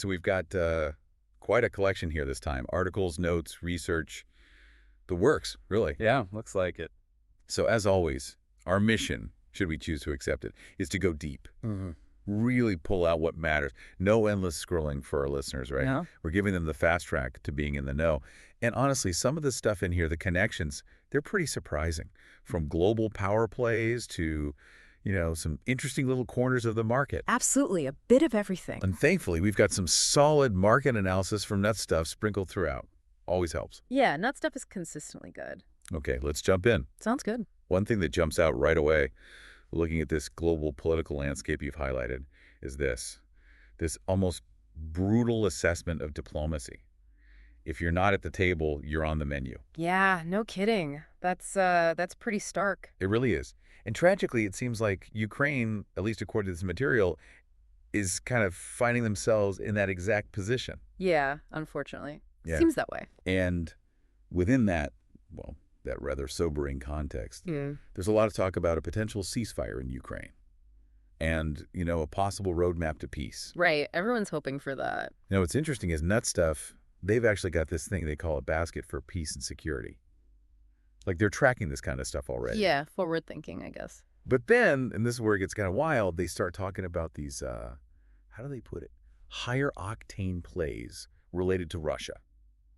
So we've got quite a collection here this time. Articles, notes, research, the works, really. Yeah, looks like it. So as always, our mission, should we choose to accept it, is to go deep. Really pull out what matters. No endless scrolling for our listeners, right? Yeah. We're giving them the fast track to being in the know. And honestly, some of the stuff in here, the connections, they're pretty surprising. From global power plays to, some interesting little corners of the market. Absolutely, a bit of everything. And thankfully, we've got some solid market analysis from Nutstuff sprinkled throughout. Always helps. Yeah, Nutstuff is consistently good. Okay, let's jump in. Sounds good. One thing that jumps out right away, looking at this global political landscape you've highlighted, is this almost brutal assessment of diplomacy. If you're not at the table, you're on the menu. Yeah, no kidding. That's pretty stark. It really is. And tragically, it seems like Ukraine, at least according to this material, is kind of finding themselves in that exact position. Yeah, unfortunately. Yeah. Seems that way. And within that, well, that rather sobering context, there's a lot of talk about a potential ceasefire in Ukraine and, a possible roadmap to peace. Right. Everyone's hoping for that. What's interesting is Nutstuff, they've actually got this thing they call a basket for peace and security. Like they're tracking this kind of stuff already. Yeah, forward thinking, I guess. But then, and this is where it gets kind of wild, they start talking about these, how do they put it? Higher octane plays related to Russia.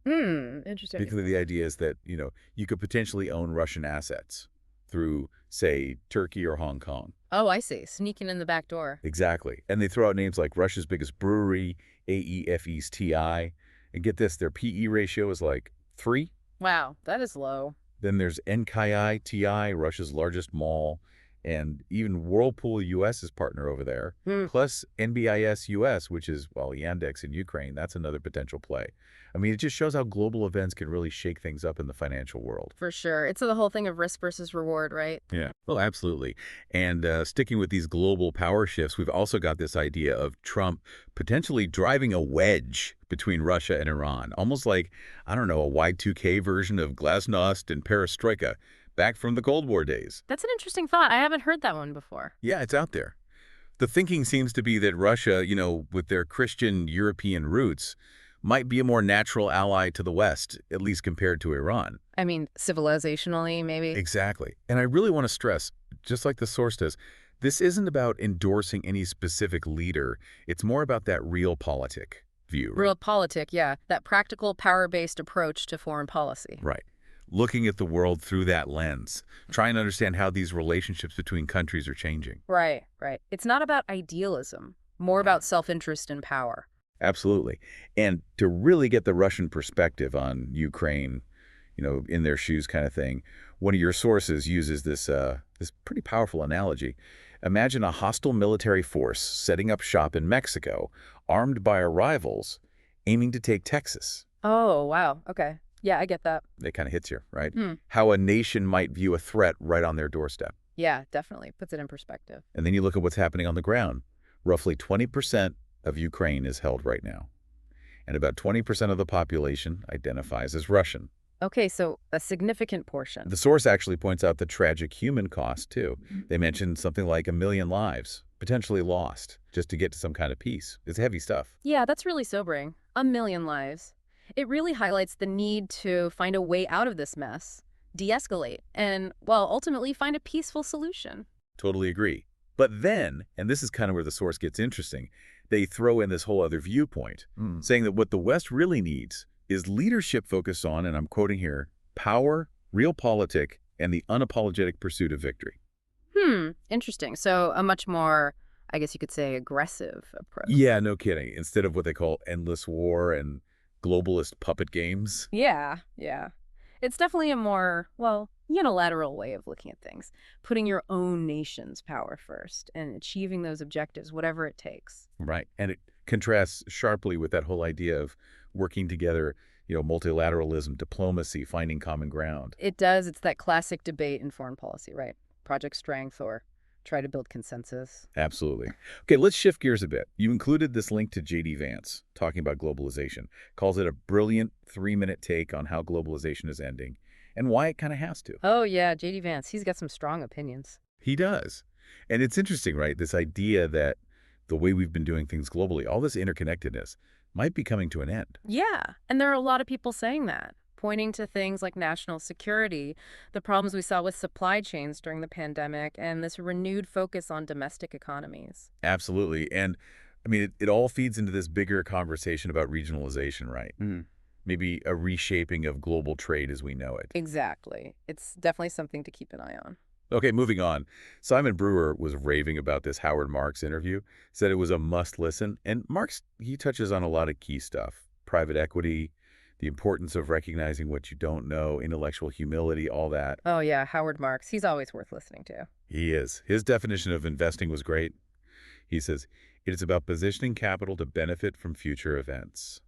Interesting. Particularly the idea is that, you could potentially own Russian assets through, say, Turkey or Hong Kong. Oh, I see. Sneaking in the back door. Exactly. And they throw out names like Russia's biggest brewery, AEFE's TI. And get this, their PE ratio is like 3. Wow, that is low. Then there's NKI TI, Russia's largest mall, and even Whirlpool US's partner over there, plus NBIS US, which is, Yandex in Ukraine. That's another potential play. I mean, it just shows how global events can really shake things up in the financial world. For sure. It's the whole thing of risk versus reward, right? Yeah, well, absolutely. And sticking with these global power shifts, we've also got this idea of Trump potentially driving a wedge between Russia and Iran, almost like, I don't know, a Y2K version of Glasnost and Perestroika, back from the Cold War days. That's an interesting thought. I haven't heard that one before. Yeah, it's out there. The thinking seems to be that Russia, with their Christian European roots, might be a more natural ally to the West, at least compared to Iran. I mean, civilizationally, maybe? Exactly. And I really want to stress, just like the source does, this isn't about endorsing any specific leader. It's more about that realpolitik view. Right? Realpolitik, yeah. That practical, power-based approach to foreign policy. Right. Looking at the world through that lens, trying to understand how these relationships between countries are changing. Right, right. It's not about idealism, more about self-interest and power. Absolutely. And to really get the Russian perspective on Ukraine, in their shoes kind of thing, one of your sources uses this pretty powerful analogy. Imagine a hostile military force setting up shop in Mexico, armed by our rivals, aiming to take Texas. Oh, wow. Okay. Yeah, I get that. It kind of hits you, right? How a nation might view a threat right on their doorstep. Yeah, definitely. Puts it in perspective. And then you look at what's happening on the ground. Roughly 20% of Ukraine is held right now. And about 20% of the population identifies as Russian. Okay, so a significant portion. The source actually points out the tragic human cost, too. They mentioned something like 1 million lives, potentially lost, just to get to some kind of peace. It's heavy stuff. Yeah, that's really sobering. 1 million lives. It really highlights the need to find a way out of this mess, de-escalate, and, ultimately find a peaceful solution. Totally agree. But then, and this is kind of where the source gets interesting, they throw in this whole other viewpoint, saying that what the West really needs is leadership focused on, and I'm quoting here, power, realpolitik, and the unapologetic pursuit of victory. Interesting. So a much more, I guess you could say, aggressive approach. Yeah, no kidding. Instead of what they call endless war and globalist puppet games. Yeah. It's definitely a more, unilateral way of looking at things. Putting your own nation's power first and achieving those objectives, whatever it takes. Right. And it contrasts sharply with that whole idea of working together, multilateralism, diplomacy, finding common ground. It does. It's that classic debate in foreign policy, right? Project strength or try to build consensus. Absolutely. Okay, let's shift gears a bit. You included this link to J.D. Vance talking about globalization, calls it a brilliant 3-minute take on how globalization is ending and why it kind of has to. Oh, yeah, J.D. Vance. He's got some strong opinions. He does. And it's interesting, right? This idea that the way we've been doing things globally, all this interconnectedness, might be coming to an end. Yeah, and there are a lot of people saying that, pointing to things like national security, the problems we saw with supply chains during the pandemic, and this renewed focus on domestic economies. Absolutely. And I mean, it all feeds into this bigger conversation about regionalization, right? Maybe a reshaping of global trade as we know it. Exactly. It's definitely something to keep an eye on. Okay, moving on. Simon Brewer was raving about this Howard Marks interview, said it was a must listen. And Marks, he touches on a lot of key stuff: private equity, the importance of recognizing what you don't know, intellectual humility, all that. Oh, yeah, Howard Marks. He's always worth listening to. He is. His definition of investing was great. He says, it is about positioning capital to benefit from future events.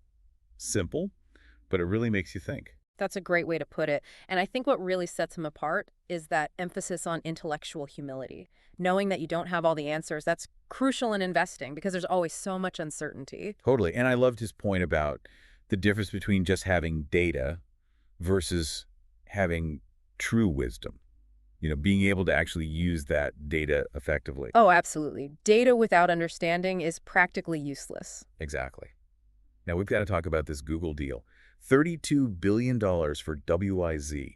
Simple, but it really makes you think. That's a great way to put it. And I think what really sets him apart is that emphasis on intellectual humility. Knowing that you don't have all the answers, that's crucial in investing because there's always so much uncertainty. Totally. And I loved his point about the difference between just having data versus having true wisdom. Being able to actually use that data effectively. Oh, absolutely. Data without understanding is practically useless. Exactly. Now, we've got to talk about this Google deal. $32 billion for WIZ.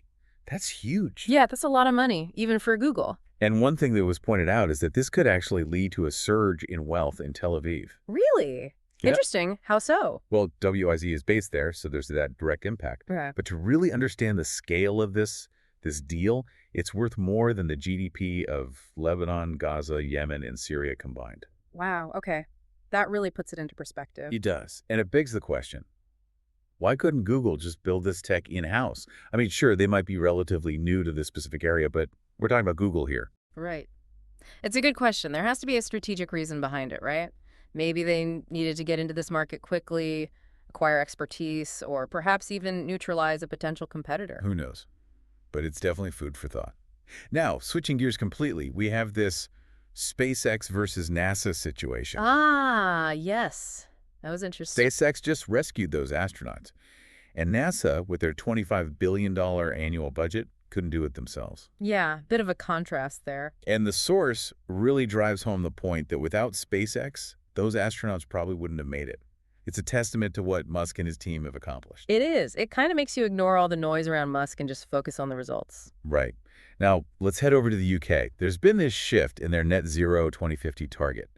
That's huge. Yeah, that's a lot of money, even for Google. And one thing that was pointed out is that this could actually lead to a surge in wealth in Tel Aviv. Really? Yeah. Interesting. How so? Well, WIZ is based there, so there's that direct impact. Right. But to really understand the scale of this deal, it's worth more than the GDP of Lebanon, Gaza, Yemen, and Syria combined. Wow. Okay. That really puts it into perspective. It does. And it begs the question, why couldn't Google just build this tech in-house? I mean, sure, they might be relatively new to this specific area, but we're talking about Google here. Right. It's a good question. There has to be a strategic reason behind it, right? Maybe they needed to get into this market quickly, acquire expertise, or perhaps even neutralize a potential competitor. Who knows? But it's definitely food for thought. Now, switching gears completely, we have this SpaceX versus NASA situation. Ah, yes. That was interesting. SpaceX just rescued those astronauts. And NASA, with their $25 billion annual budget, couldn't do it themselves. Yeah, bit of a contrast there. And the source really drives home the point that without SpaceX, those astronauts probably wouldn't have made it. It's a testament to what Musk and his team have accomplished. It is. It kind of makes you ignore all the noise around Musk and just focus on the results. Right. Now, let's head over to the UK. There's been this shift in their net zero 2050 target.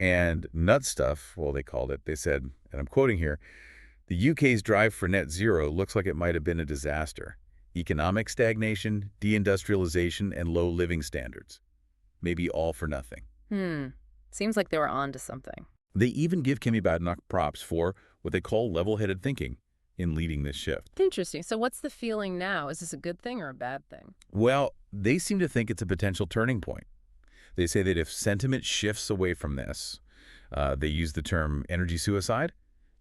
And Nutstuff, well, they called it, they said, and I'm quoting here, the UK's drive for net zero looks like it might have been a disaster. Economic stagnation, deindustrialization, and low living standards. Maybe all for nothing. Seems like they were on to something. They even give Kemi Badenoch props for what they call level-headed thinking in leading this shift. Interesting. So what's the feeling now? Is this a good thing or a bad thing? Well, they seem to think it's a potential turning point. They say that if sentiment shifts away from this, they use the term energy suicide,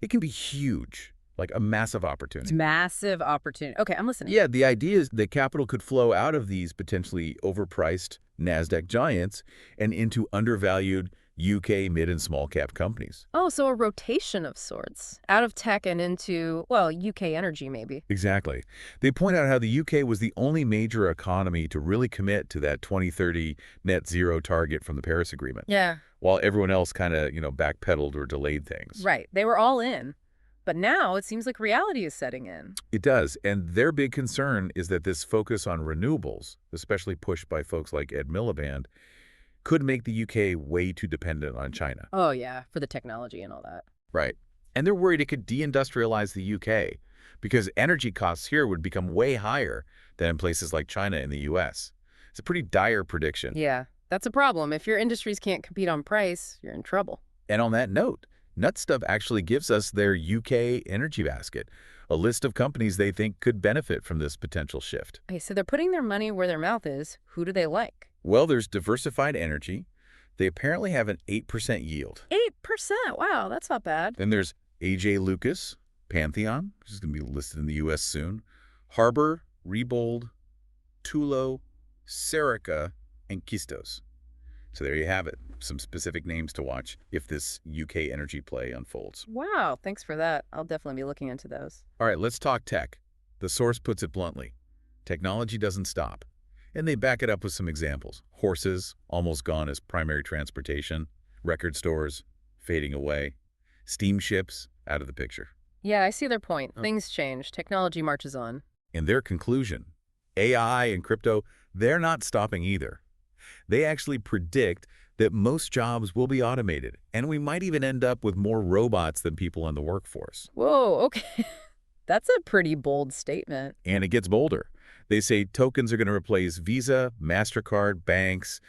it can be huge, like a massive opportunity. It's massive opportunity. Okay, I'm listening. Yeah, the idea is that capital could flow out of these potentially overpriced NASDAQ giants and into undervalued UK mid and small cap companies. Oh, so a rotation of sorts. Out of tech and into, well, UK energy maybe. Exactly. They point out how the UK was the only major economy to really commit to that 2030 net zero target from the Paris Agreement. Yeah. While everyone else kind of, backpedaled or delayed things. Right. They were all in. But now it seems like reality is setting in. It does. And their big concern is that this focus on renewables, especially pushed by folks like Ed Miliband, could make the UK way too dependent on China. Oh, yeah, for the technology and all that. Right. And they're worried it could deindustrialize the UK because energy costs here would become way higher than in places like China and the US. It's a pretty dire prediction. Yeah, that's a problem. If your industries can't compete on price, you're in trouble. And on that note, Nutstuff actually gives us their UK energy basket, a list of companies they think could benefit from this potential shift. Okay, so they're putting their money where their mouth is. Who do they like? Well, there's diversified energy. They apparently have an 8% yield. 8%? Wow, that's not bad. Then there's AJ Lucas, Pantheon, which is going to be listed in the U.S. soon, Harbor, Rebold, Tulo, Serica, and Kistos. So there you have it. Some specific names to watch if this UK energy play unfolds. Wow, thanks for that. I'll definitely be looking into those. All right, let's talk tech. The source puts it bluntly. Technology doesn't stop. And they back it up with some examples. Horses, almost gone as primary transportation. Record stores, fading away. Steamships, out of the picture. Yeah, I see their point. Oh. Things change. Technology marches on. In their conclusion, AI and crypto, they're not stopping either. They actually predict that most jobs will be automated, and we might even end up with more robots than people in the workforce. Whoa, okay. That's a pretty bold statement. And it gets bolder. They say tokens are going to replace Visa, MasterCard, banks.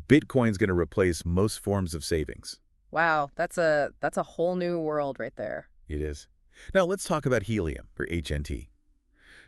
Bitcoin's going to replace most forms of savings. Wow, that's a whole new world right there. It is. Now let's talk about helium, or HNT.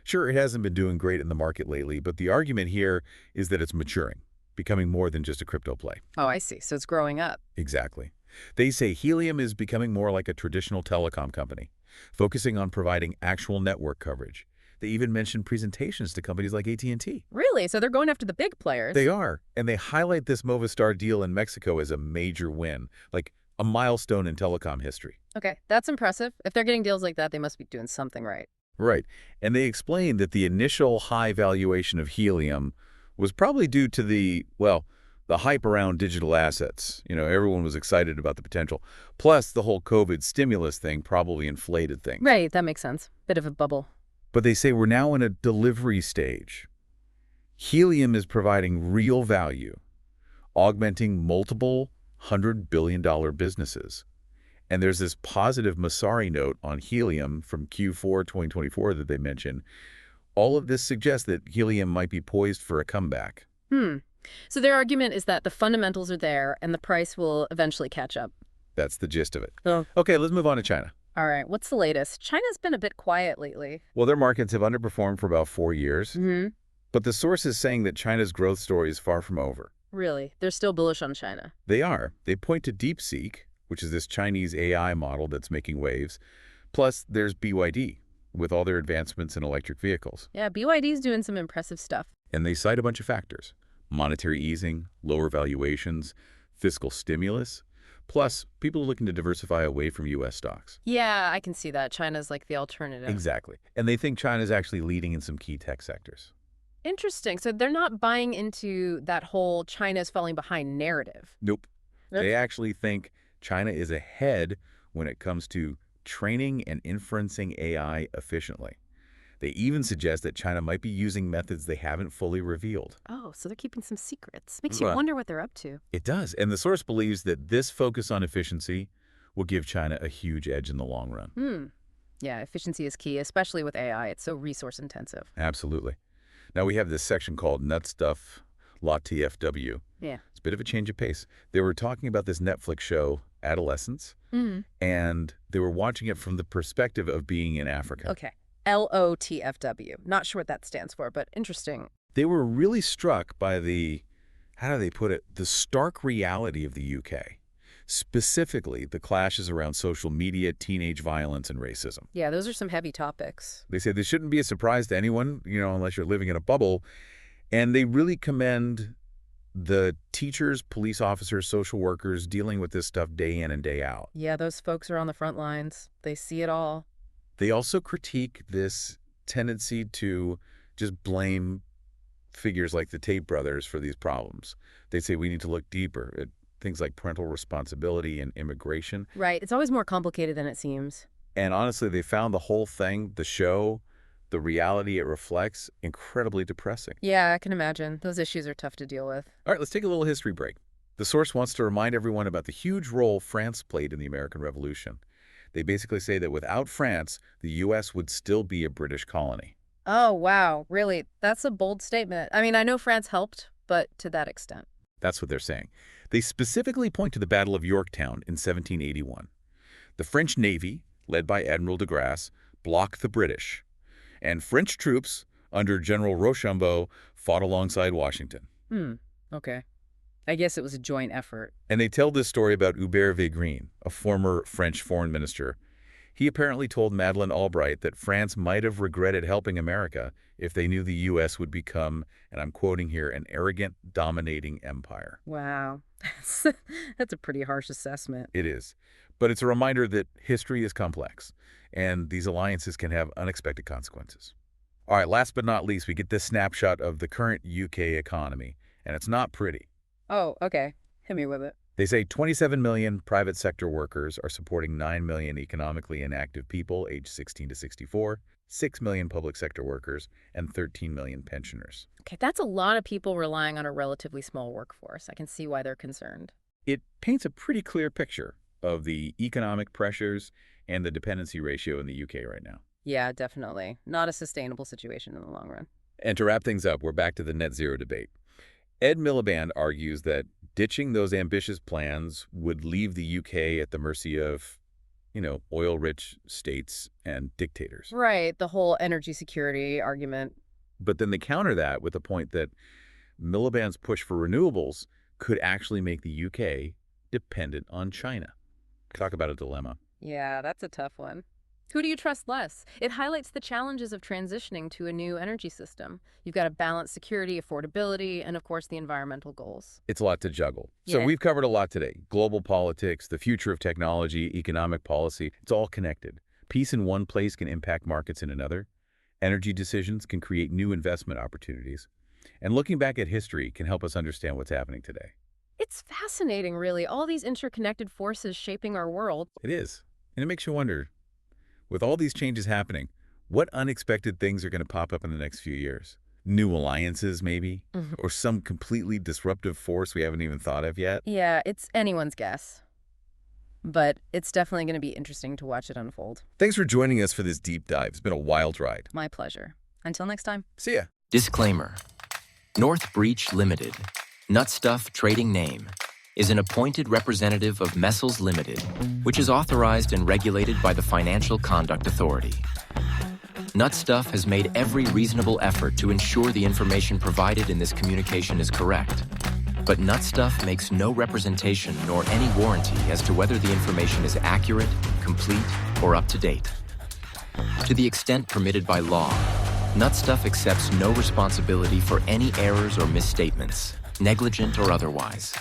Sure, it hasn't been doing great in the market lately, but the argument here is that it's maturing, becoming more than just a crypto play. Oh, I see. So it's growing up. Exactly. They say helium is becoming more like a traditional telecom company, focusing on providing actual network coverage. They even mention presentations to companies like AT&T. Really? So they're going after the big players? They are, and they highlight this Movistar deal in Mexico as a major win, like a milestone in telecom history. Okay, that's impressive. If they're getting deals like that, they must be doing something right. Right, and they explain that the initial high valuation of helium was probably due to the hype around digital assets. Everyone was excited about the potential. Plus, the whole COVID stimulus thing probably inflated things. Right, that makes sense. Bit of a bubble. But they say we're now in a delivery stage. Helium is providing real value, augmenting multiple $100 billion businesses. And there's this positive Masari note on helium from Q4 2024 that they mention. All of this suggests that helium might be poised for a comeback. So their argument is that the fundamentals are there and the price will eventually catch up. That's the gist of it. Oh. Okay, let's move on to China. All right, what's the latest? China's been a bit quiet lately. Well, their markets have underperformed for about 4 years. But the source is saying that China's growth story is far from over. Really? They're still bullish on China. They are. They point to DeepSeek, which is this Chinese AI model that's making waves. Plus, there's BYD, with all their advancements in electric vehicles. Yeah, BYD's doing some impressive stuff. And they cite a bunch of factors: monetary easing, lower valuations, fiscal stimulus. Plus, people are looking to diversify away from U.S. stocks. Yeah, I can see that. China's like the alternative. Exactly. And they think China's actually leading in some key tech sectors. Interesting. So they're not buying into that whole China's falling behind narrative. Nope. They actually think China is ahead when it comes to training and inferencing AI efficiently. They even suggest that China might be using methods they haven't fully revealed. Oh, so they're keeping some secrets. Makes you Well, wonder what they're up to. It does. And the source believes that this focus on efficiency will give China a huge edge in the long run. Yeah, efficiency is key, especially with AI. It's so resource intensive. Absolutely. Now we have this section called Nutstuff, La TFW. Yeah. It's a bit of a change of pace. They were talking about this Netflix show, Adolescence, and they were watching it from the perspective of being in Africa. Okay. LOTFW. Not sure what that stands for, but interesting. They were really struck by how do they put it, the stark reality of the UK. Specifically, the clashes around social media, teenage violence, and racism. Yeah, those are some heavy topics. They say this shouldn't be a surprise to anyone, unless you're living in a bubble. And they really commend the teachers, police officers, social workers dealing with this stuff day in and day out. Yeah, those folks are on the front lines. They see it all. They also critique this tendency to just blame figures like the Tate brothers for these problems. They say we need to look deeper at things like parental responsibility and immigration. Right. It's always more complicated than it seems. And honestly, they found the whole thing, the show, the reality it reflects, incredibly depressing. Yeah, I can imagine. Those issues are tough to deal with. All right, let's take a little history break. The source wants to remind everyone about the huge role France played in the American Revolution. They basically say that without France, the U.S. would still be a British colony. Oh, wow. Really? That's a bold statement. I mean, I know France helped, but to that extent. That's what they're saying. They specifically point to the Battle of Yorktown in 1781. The French Navy, led by Admiral de Grasse, blocked the British, and French troops under General Rochambeau fought alongside Washington. Okay. I guess it was a joint effort. And they tell this story about Hubert Végrine, a former French foreign minister. He apparently told Madeleine Albright that France might have regretted helping America if they knew the U.S. would become, and I'm quoting here, an arrogant, dominating empire. Wow. That's a pretty harsh assessment. It is. But it's a reminder that history is complex, and these alliances can have unexpected consequences. All right, last but not least, we get this snapshot of the current UK economy, and it's not pretty. Oh, okay. Hit me with it. They say 27 million private sector workers are supporting 9 million economically inactive people aged 16 to 64, 6 million public sector workers, and 13 million pensioners. Okay, that's a lot of people relying on a relatively small workforce. I can see why they're concerned. It paints a pretty clear picture of the economic pressures and the dependency ratio in the UK right now. Yeah, definitely. Not a sustainable situation in the long run. And to wrap things up, we're back to the net zero debate. Ed Miliband argues that ditching those ambitious plans would leave the UK at the mercy of, oil-rich states and dictators. Right, the whole energy security argument. But then they counter that with the point that Miliband's push for renewables could actually make the UK dependent on China. Talk about a dilemma. Yeah, that's a tough one. Who do you trust less? It highlights the challenges of transitioning to a new energy system. You've got to balance security, affordability, and of course the environmental goals. It's a lot to juggle. So Yeah. we've covered a lot today. Global politics, the future of technology, economic policy. It's all connected. Peace in one place can impact markets in another. Energy decisions can create new investment opportunities. And looking back at history can help us understand what's happening today. It's fascinating, really, all these interconnected forces shaping our world. It is. And it makes you wonder, with all these changes happening, what unexpected things are going to pop up in the next few years? New alliances, maybe? Mhm. Or some completely disruptive force we haven't even thought of yet? Yeah, it's anyone's guess. But it's definitely going to be interesting to watch it unfold. Thanks for joining us for this deep dive. It's been a wild ride. My pleasure. Until next time. See ya. Disclaimer. North Breach Limited, Nutstuff trading name, is an appointed representative of Messels Limited, which is authorized and regulated by the Financial Conduct Authority. Nutstuff has made every reasonable effort to ensure the information provided in this communication is correct. But Nutstuff makes no representation nor any warranty as to whether the information is accurate, complete, or up to date. To the extent permitted by law, Nutstuff accepts no responsibility for any errors or misstatements, negligent or otherwise.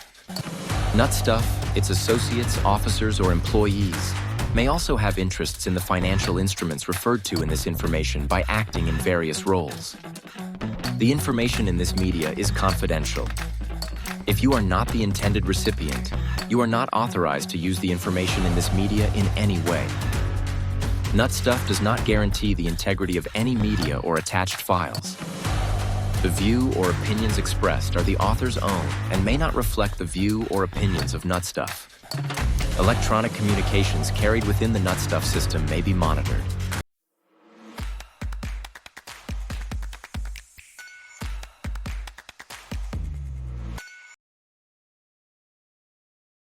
Nutstuff, its associates, officers, or employees may also have interests in the financial instruments referred to in this information by acting in various roles. The information in this media is confidential. If you are not the intended recipient, you are not authorized to use the information in this media in any way. Nutstuff does not guarantee the integrity of any media or attached files. The view or opinions expressed are the author's own and may not reflect the view or opinions of Nutstuff. Electronic communications carried within the Nutstuff system may be monitored.